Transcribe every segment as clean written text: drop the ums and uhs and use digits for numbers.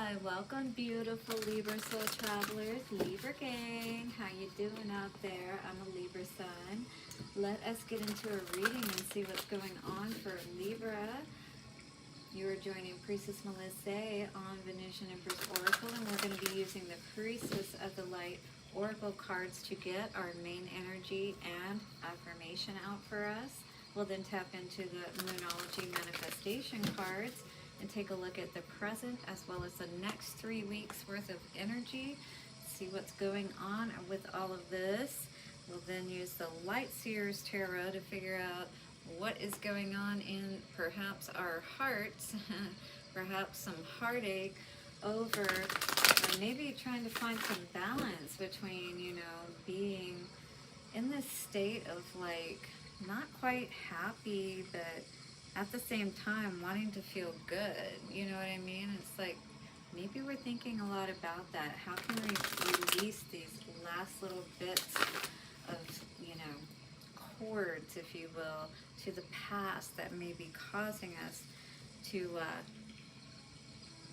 Hi, welcome beautiful Libra soul travelers, Libra gang. How you doing out there? I'm a Libra sun. Let us get into a reading and see what's going on for Libra. You are joining Priestess Melissa on Venusian Empress Oracle, and we're going to be using the Priestess of the Light Oracle cards to get our main energy and affirmation out for us. We'll then tap into the Moonology manifestation cards and take a look at the present as well as the next 3 weeks worth of energy, see what's going on with all of this. We'll then use the Light Seers Tarot to figure out what is going on in perhaps our hearts, perhaps some heartache over, or maybe trying to find some balance between, being in this state of like not quite happy, but at the same time wanting to feel good. You know what I mean? It's like maybe we're thinking a lot about that. How can we release these last little bits of, cords, if you will, to the past that may be causing us to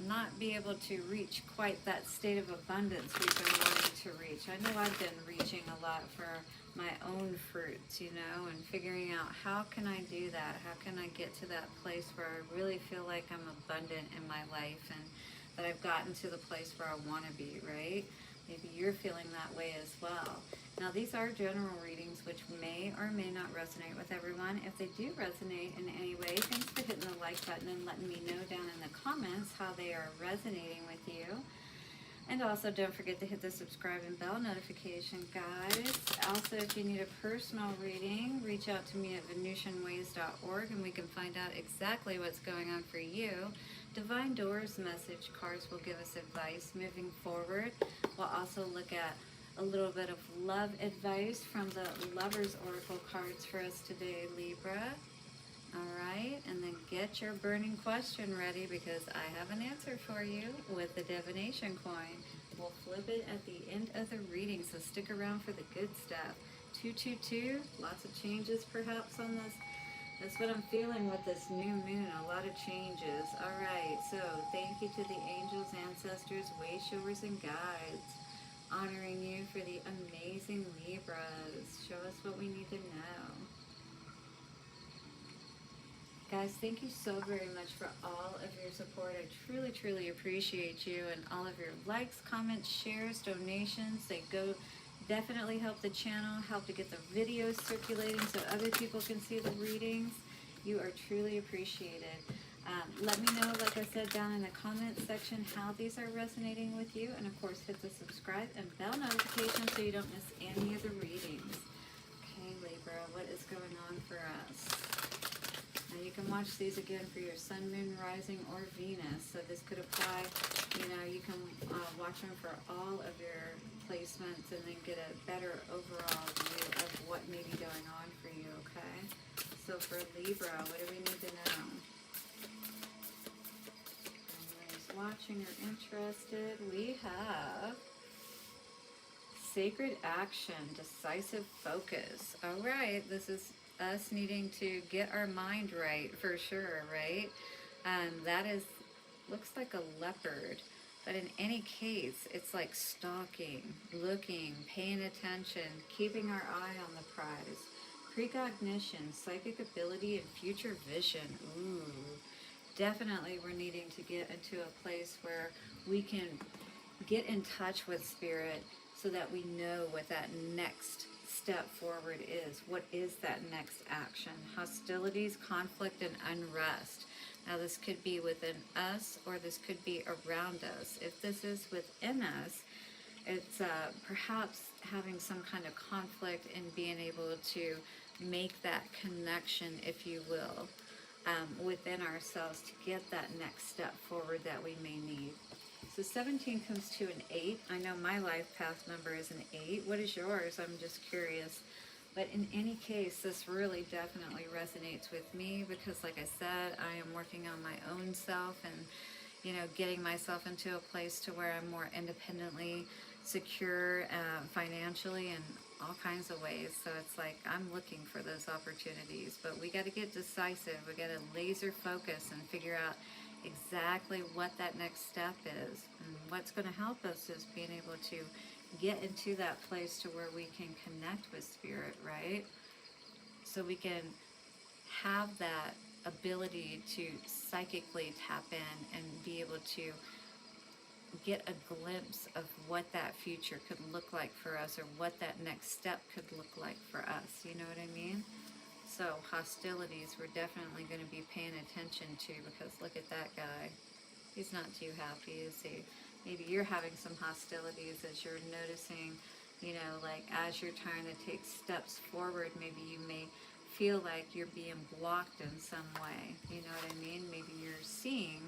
not be able to reach quite that state of abundance we've been wanting to reach. I know I've been reaching a lot for my own fruits, and figuring out how can I do that? How can I get to that place where I really feel like I'm abundant in my life and that I've gotten to the place where I want to be, right? Maybe you're feeling that way as well. Now, these are general readings which may or may not resonate with everyone. If they do resonate in any way, thanks for hitting the like button and letting me know down in the comments how they are resonating with you. And also, don't forget to hit the subscribe and bell notification, guys. Also, if you need a personal reading, reach out to me at venusianways.org and we can find out exactly what's going on for you. Divine Doors message cards will give us advice moving forward. We'll also look at a little bit of love advice from the Lovers Oracle cards for us today, Libra. Alright, and then get your burning question ready because I have an answer for you with the divination coin. We'll flip it at the end of the reading, so stick around for the good stuff. 222, lots of changes perhaps on this. That's what I'm feeling with this new moon, a lot of changes. Alright, so thank you to the angels, ancestors, way showers, and guides. Honoring you for the amazing Libras. Show us what we need to know. Guys, thank you so very much for all of your support. I truly, truly appreciate you and all of your likes, comments, shares, donations. They definitely help the channel, help to get the videos circulating so other people can see the readings. You are truly appreciated. Let me know, like I said, down in the comments section how these are resonating with you. And of course, hit the subscribe and bell notification so you don't miss any of the readings. Okay, Libra, what is going on for us? Now you can watch these again for your sun, moon, rising, or Venus. So this could apply, you can watch them for all of your placements and then get a better overall view of what may be going on for you, okay? So for Libra, what do we need to know? Anybody's watching or interested? We have sacred action, decisive focus. All right, this is us needing to get our mind right for sure, right? That looks like a leopard, but in any case, it's like stalking, looking, paying attention, keeping our eye on the prize. Precognition, psychic ability, and future vision. Ooh, definitely we're needing to get into a place where we can get in touch with spirit so that we know what that next step forward is. What is that next action? Hostilities, conflict, and unrest. Now this could be within us or this could be around us. If this is within us, it's perhaps having some kind of conflict in being able to make that connection, if you will, within ourselves to get that next step forward that we may need. So 17 comes to an 8. I know my life path number is an 8. What is yours? I'm just curious. But in any case, this really definitely resonates with me because, like I said, I am working on my own self and, getting myself into a place to where I'm more independently secure financially and all kinds of ways. So it's like I'm looking for those opportunities, but we got to get decisive. We got to laser focus and figure out exactly what that next step is. And what's going to help us is being able to get into that place to where we can connect with spirit, right? So we can have that ability to psychically tap in and be able to get a glimpse of what that future could look like for us, or what that next step could look like for us. You know what I mean? So hostilities we're definitely going to be paying attention to, because look at that guy. He's not too happy, is he? Maybe you're having some hostilities as you're noticing, you know, like as you're trying to take steps forward, maybe you may feel like you're being blocked in some way. You know what I mean? Maybe you're seeing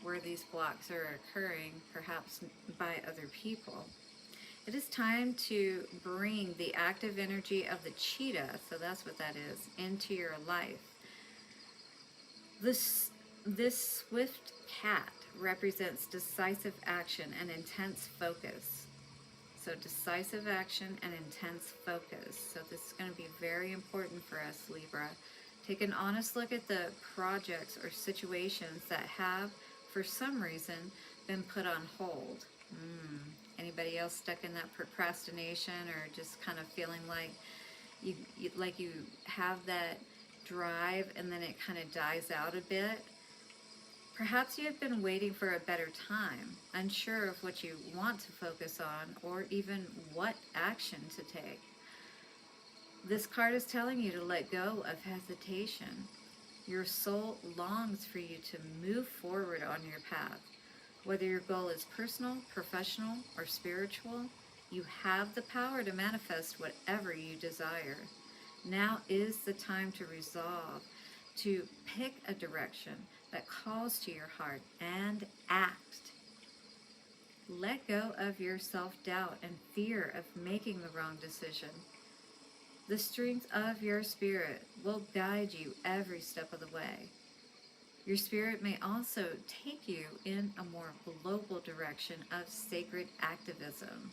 where these blocks are occurring, perhaps by other people. It is time to bring the active energy of the cheetah, so that's what that is, into your life. This swift cat represents decisive action and intense focus. So decisive action and intense focus. So this is going to be very important for us, Libra. Take an honest look at the projects or situations that have, for some reason, been put on hold. Anybody else stuck in that procrastination, or just kind of feeling like you have that drive and then it kind of dies out a bit? Perhaps you have been waiting for a better time, unsure of what you want to focus on or even what action to take. This card is telling you to let go of hesitation. Your soul longs for you to move forward on your path. Whether your goal is personal, professional, or spiritual, you have the power to manifest whatever you desire. Now is the time to resolve, to pick a direction that calls to your heart and act. Let go of your self-doubt and fear of making the wrong decision. The strength of your spirit will guide you every step of the way. Your spirit may also take you in a more global direction of sacred activism.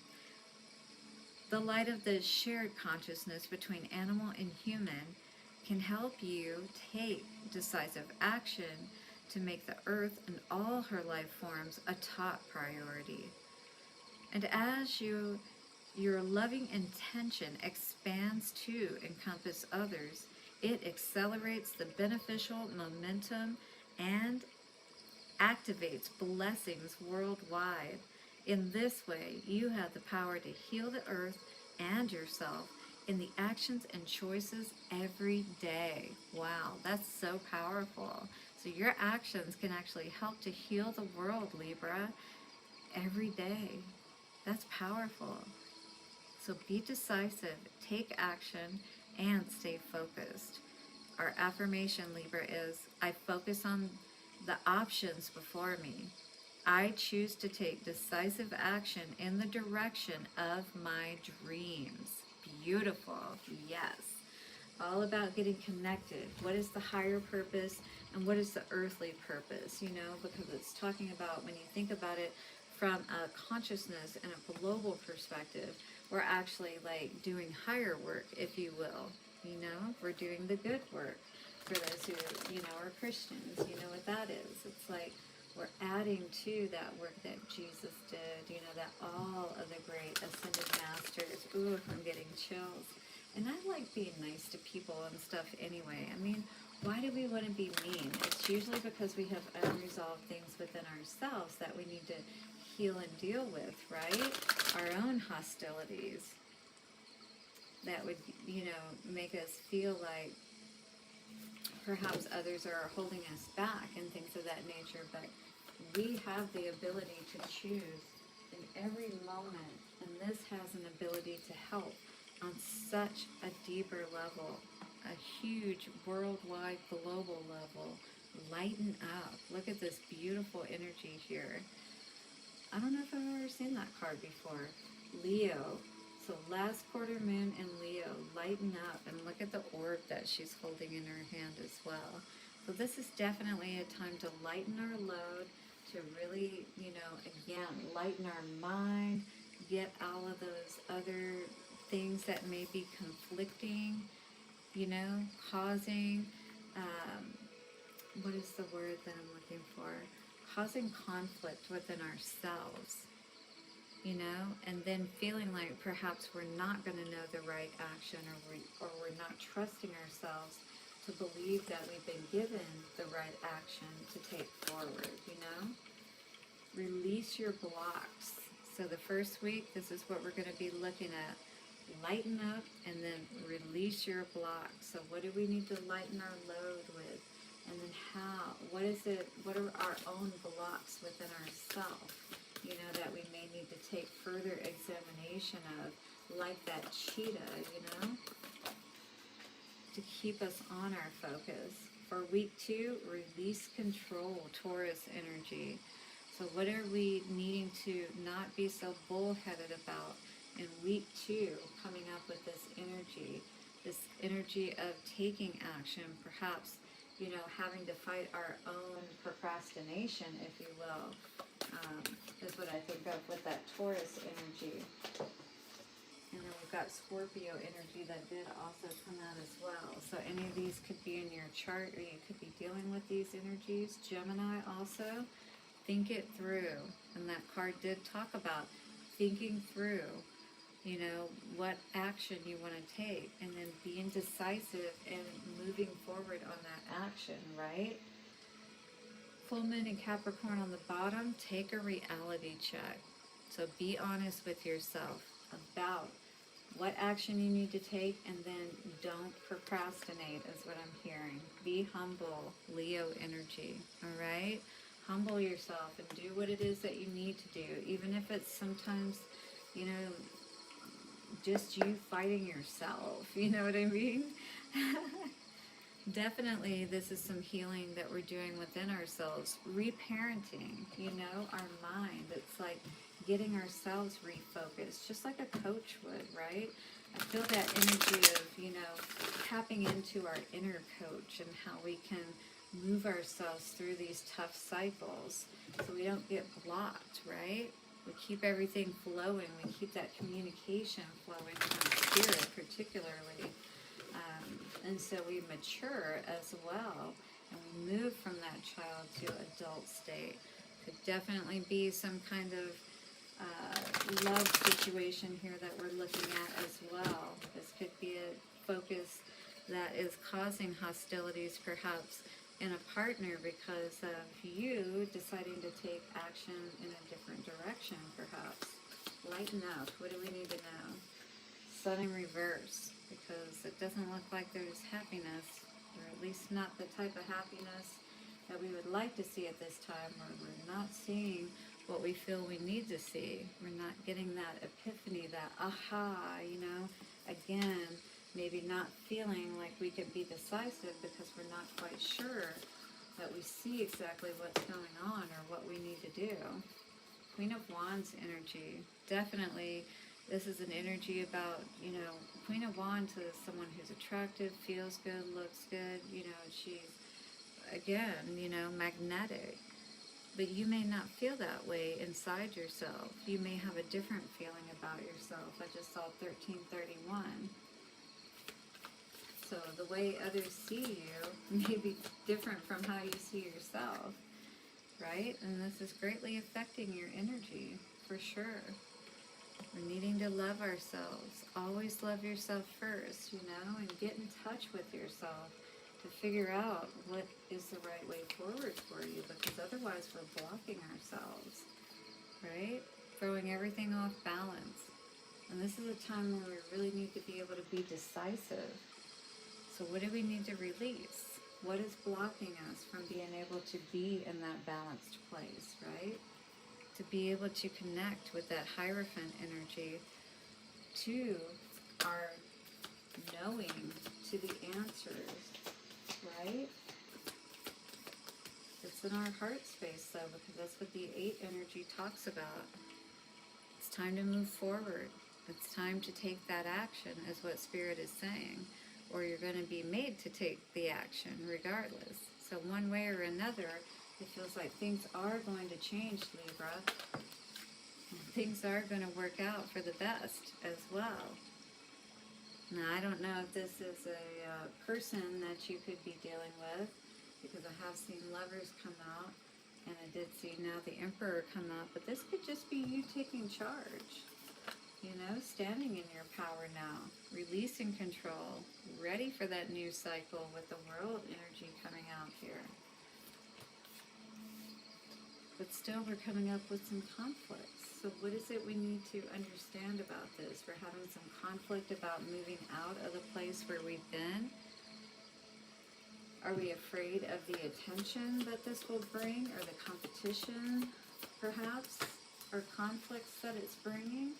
The light of the shared consciousness between animal and human can help you take decisive action to make the earth and all her life forms a top priority. And as your loving intention expands to encompass others, it accelerates the beneficial momentum and activates blessings worldwide. In this way, you have the power to heal the earth and yourself in the actions and choices every day. Wow, that's so powerful. So your actions can actually help to heal the world, Libra, every day. That's powerful. So be decisive, take action, and stay focused. Our affirmation, Libra, is I focus on the options before me. I choose to take decisive action in the direction of my dreams. Beautiful. Yes. All about getting connected. What is the higher purpose and what is the earthly purpose? You know, because it's talking about, when you think about it from a consciousness and a global perspective, we're actually like doing higher work, if you will. You know, we're doing the good work. For those who, you know, are Christians, you know what that is. It's like we're adding to that work that Jesus did, you know, that all of the great ascended masters. Ooh, I'm getting chills. And I like being nice to people and stuff anyway. I mean, why do we want to be mean? It's usually because we have unresolved things within ourselves that we need to heal and deal with, right? Our own hostilities that would, you know, make us feel like perhaps others are holding us back and things of that nature, but we have the ability to choose in every moment, and this has an ability to help on such a deeper level, a huge worldwide, global level. Lighten up. Look at this beautiful energy here. I don't know if I've ever seen that card before. Leo. So last quarter moon in Leo, lighten up, and look at the orb that she's holding in her hand as well. So this is definitely a time to lighten our load, to really, you know, again, lighten our mind, get all of those other things that may be conflicting, you know, causing, what is the word that I'm looking for? causing conflict within ourselves, you know, and then feeling like perhaps we're not going to know the right action, or we're not trusting ourselves to believe that we've been given the right action to take forward, you know. Release your blocks. So the first week, this is what we're going to be looking at. Lighten up and then release your blocks. So what do we need to lighten our load with? And then how? What is it? What are our own blocks within ourselves, you know, that we may need to take further examination of, like that cheetah, you know, to keep us on our focus. For week 2, release control, Taurus energy. So what are we needing to not be so bullheaded about in week 2, coming up with this energy of taking action, perhaps, you know, having to fight our own procrastination, if you will, is what I think of with that Taurus energy. And then we've got Scorpio energy that did also come out as well. So any of these could be in your chart, or you could be dealing with these energies. Gemini also, think it through. And that card did talk about thinking through, you know, what action you want to take, and then being decisive and moving forward on that action, right? Full moon in Capricorn on the bottom, take a reality check. So be honest with yourself about what action you need to take, and then don't procrastinate is what I'm hearing. Be humble, Leo energy, all right? Humble yourself and do what it is that you need to do, even if it's sometimes, you know, just you fighting yourself, you know what I mean? Definitely, this is some healing that we're doing within ourselves. Reparenting, you know, our mind. It's like getting ourselves refocused, just like a coach would, right? I feel that energy of, you know, tapping into our inner coach and how we can move ourselves through these tough cycles so we don't get blocked, right? We keep everything flowing. We keep that communication flowing from spirit, particularly. And so we mature as well, and we move from that child to adult state. Could definitely be some kind of love situation here that we're looking at as well. This could be a focus that is causing hostilities perhaps in a partner because of you deciding to take action in a different direction perhaps. Lighten up. What do we need to know? Sun in reverse, because it doesn't look like there's happiness, or at least not the type of happiness that we would like to see at this time, or we're not seeing what we feel we need to see. We're not getting that epiphany, that aha, you know, again, maybe not feeling like we could be decisive because we're not quite sure that we see exactly what's going on or what we need to do. Queen of Wands energy, definitely. This is an energy about, you know, Queen of Wands is someone who's attractive, feels good, looks good, you know, she's, again, you know, magnetic. But you may not feel that way inside yourself. You may have a different feeling about yourself. I just saw 1331. So the way others see you may be different from how you see yourself, right? And this is greatly affecting your energy, for sure. We're needing to love ourselves. Always love yourself first, you know, and get in touch with yourself to figure out what is the right way forward for you, because otherwise we're blocking ourselves, right? Throwing everything off balance. And this is a time where we really need to be able to be decisive. So what do we need to release? What is blocking us from being able to be in that balanced place, right? To be able to connect with that Hierophant energy to our knowing, to the answers, right? It's in our heart space though, because that's what the 8 energy talks about. It's time to move forward. It's time to take that action, is what Spirit is saying. Or you're going to be made to take the action regardless. So one way or another, it feels like things are going to change, Libra. Things are going to work out for the best as well. Now, I don't know if this is a person that you could be dealing with, because I have seen lovers come out. And I did see now the Emperor come up, but this could just be you taking charge. You know, standing in your power now, releasing control, ready for that new cycle with the world energy coming out here. But still, we're coming up with some conflicts. So what is it we need to understand about this? We're having some conflict about moving out of the place where we've been. Are we afraid of the attention that this will bring, or the competition, perhaps, or conflicts that it's bringing?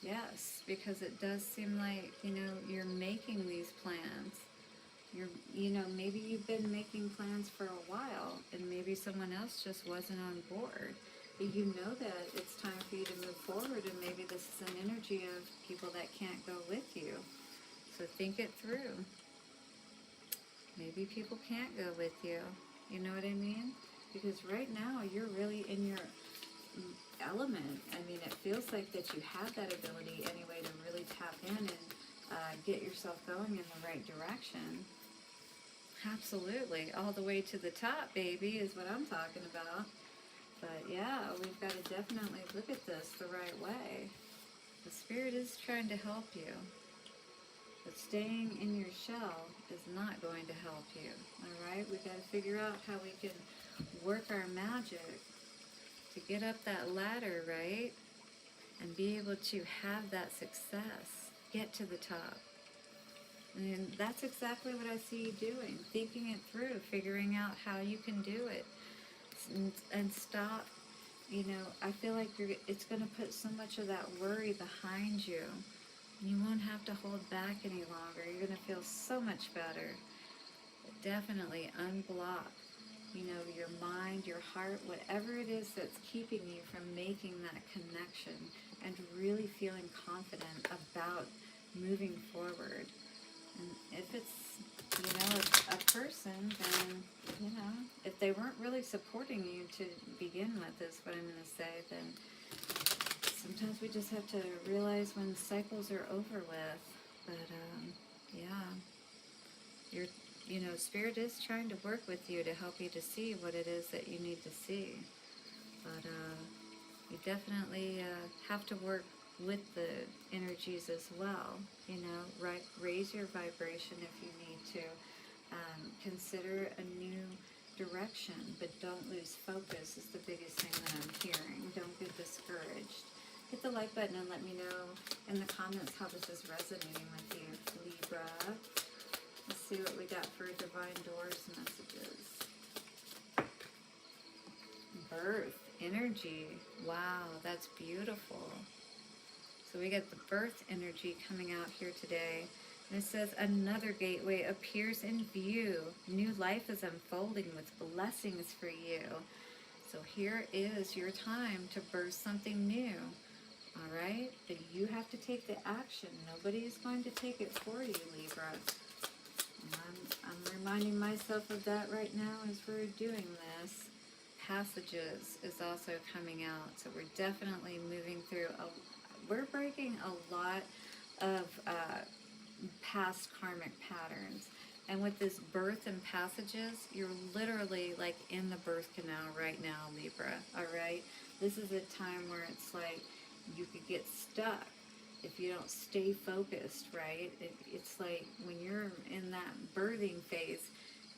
Yes, because it does seem like, you know, you're making these plans. You know, maybe you've been making plans for a while, and maybe someone else just wasn't on board. But you know that it's time for you to move forward, and maybe this is an energy of people that can't go with you. So think it through. Maybe people can't go with you. You know what I mean? Because right now, you're really in your element. I mean, it feels like that you have that ability anyway to really tap in and get yourself going in the right direction. Absolutely. All the way to the top, baby, is what I'm talking about. But yeah, we've got to definitely look at this the right way. The Spirit is trying to help you. But staying in your shell is not going to help you. Alright? We've got to figure out how we can work our magic to get up that ladder, right? And be able to have that success. Get to the top. And that's exactly what I see you doing. Thinking it through. Figuring out how you can do it. And stop. You know, I feel like it's going to put so much of that worry behind you. You won't have to hold back any longer. You're going to feel so much better. But definitely unblock, you know, your mind, your heart, whatever it is that's keeping you from making that connection and really feeling confident about moving forward. And if it's, you know, a person, then, you know, if they weren't really supporting you to begin with, is what I'm going to say, then sometimes we just have to realize when cycles are over with. But, yeah, you know, Spirit is trying to work with you to help you to see what it is that you need to see. But you definitely have to work with the energies as well. You know, right? Raise your vibration if you need to. Consider a new direction, but don't lose focus is the biggest thing that I'm hearing. Don't get discouraged. Hit the like button and let me know in the comments how this is resonating with you, Libra. Let's see what we got for Divine Doors messages. Birth, energy. Wow, that's beautiful. So we got the birth energy coming out here today. And it says, another gateway appears in view. New life is unfolding with blessings for you. So here is your time to birth something new. All right? But you have to take the action. Nobody is going to take it for you, Libra. And I'm reminding myself of that right now as we're doing this. Passages is also coming out. So we're definitely moving through. We're breaking a lot of past karmic patterns. And with this birth and passages, you're literally like in the birth canal right now, Libra. All right? This is a time where it's like you could get stuck if you don't stay focused, right? It's like when you're in that birthing phase,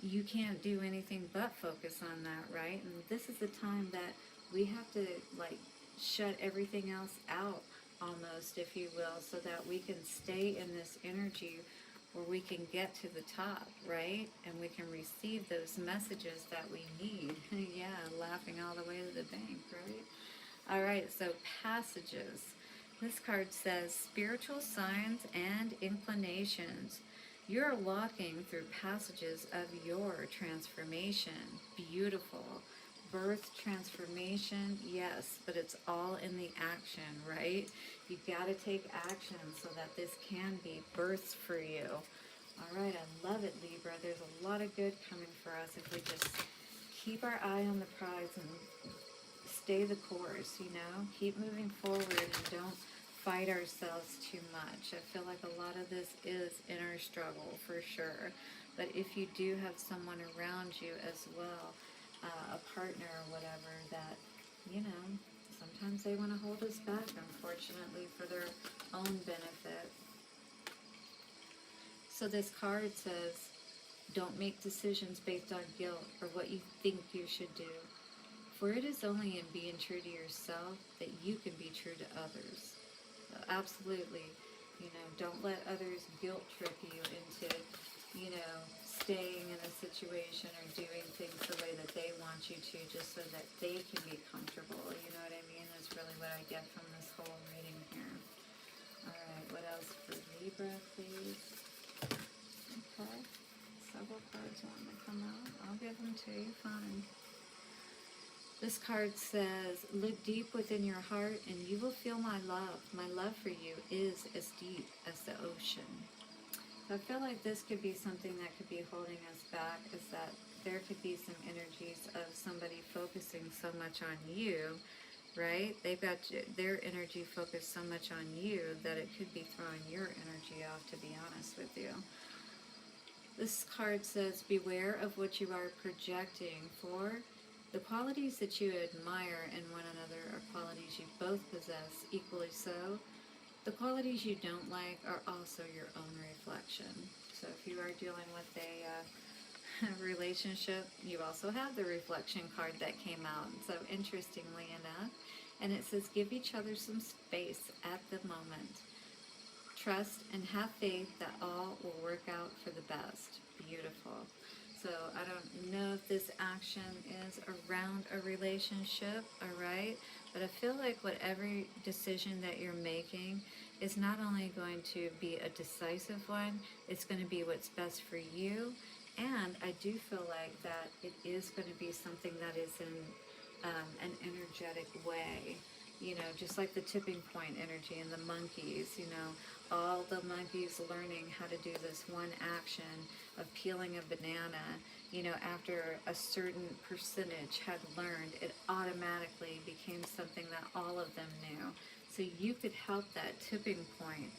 you can't do anything but focus on that, right? And this is the time that we have to like shut everything else out almost, if you will, so that we can stay in this energy where we can get to the top, right? And we can receive those messages that we need. Yeah, laughing all the way to the bank, right? All right, so passages. This card says, spiritual signs and inclinations. You're walking through passages of your transformation. Beautiful. Birth, transformation, yes, but it's all in the action, right? You've got to take action so that this can be birthed for you. All right, I love it, Libra. There's a lot of good coming for us if we just keep our eye on the prize and stay the course, you know? Keep moving forward and don't fight ourselves too much. I feel like a lot of this is inner struggle for sure. But if you do have someone around you as well a partner or whatever that, you know, sometimes they want to hold us back, unfortunately, for their own benefit. So this card says, don't make decisions based on guilt or what you think you should do. For it is only in being true to yourself that you can be true to others. So absolutely, you know, don't let others guilt trip you into, you know, staying in a situation or doing things the way that they want you to just so that they can be comfortable. You know what I mean? That's really what I get from this whole reading here. Alright, what else for Libra, please? Okay, several cards want to come out. I'll give them to you, fine. This card says, look deep within your heart and you will feel my love. My love for you is as deep as the ocean. So I feel like this could be something that could be holding us back, is that there could be some energies of somebody focusing so much on you, right? They've got their energy focused so much on you that it could be throwing your energy off, to be honest with you. This card says, beware of what you are projecting, for the qualities that you admire in one another are qualities you both possess equally so. The qualities you don't like are also your own reflection. So if you are dealing with a relationship, you also have the reflection card that came out. So interestingly enough, and it says, give each other some space at the moment. Trust and have faith that all will work out for the best. Beautiful. So I don't know if this action is around a relationship, all right? But I feel like whatever decision that you're making is not only going to be a decisive one, it's going to be what's best for you. And I do feel like that it is going to be something that is in an energetic way. You know, just like the tipping point energy and the monkeys, you know, all the monkeys learning how to do this one action of peeling a banana, you know, after a certain percentage had learned, it automatically became something that all of them knew. So you could help that tipping point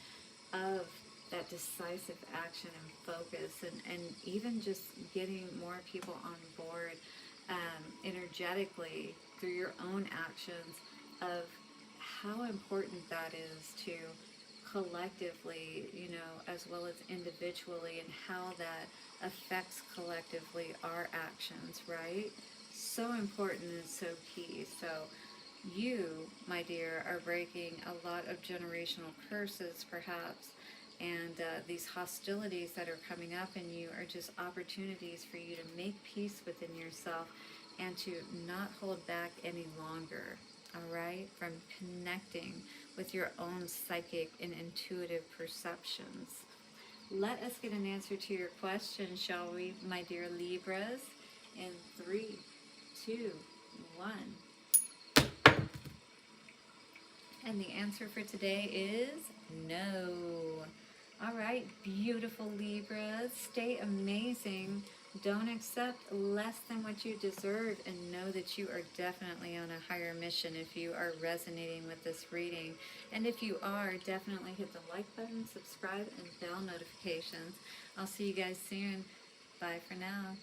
of that decisive action and focus, and even just getting more people on board energetically through your own actions of how important that is to collectively, you know, as well as individually, and how that affects collectively our actions, right? So important and so key. So you, my dear, are breaking a lot of generational curses, perhaps, and these hostilities that are coming up in you are just opportunities for you to make peace within yourself and to not hold back any longer, all right, from connecting with your own psychic and intuitive perceptions. Let us get an answer to your question, shall we, my dear Libras? In 3, 2, 1. And the answer for today is no. All right, beautiful Libras, stay amazing. Don't accept less than what you deserve, and know that you are definitely on a higher mission if you are resonating with this reading. And if you are, definitely hit the like button, subscribe, and bell notifications. I'll see you guys soon. Bye for now.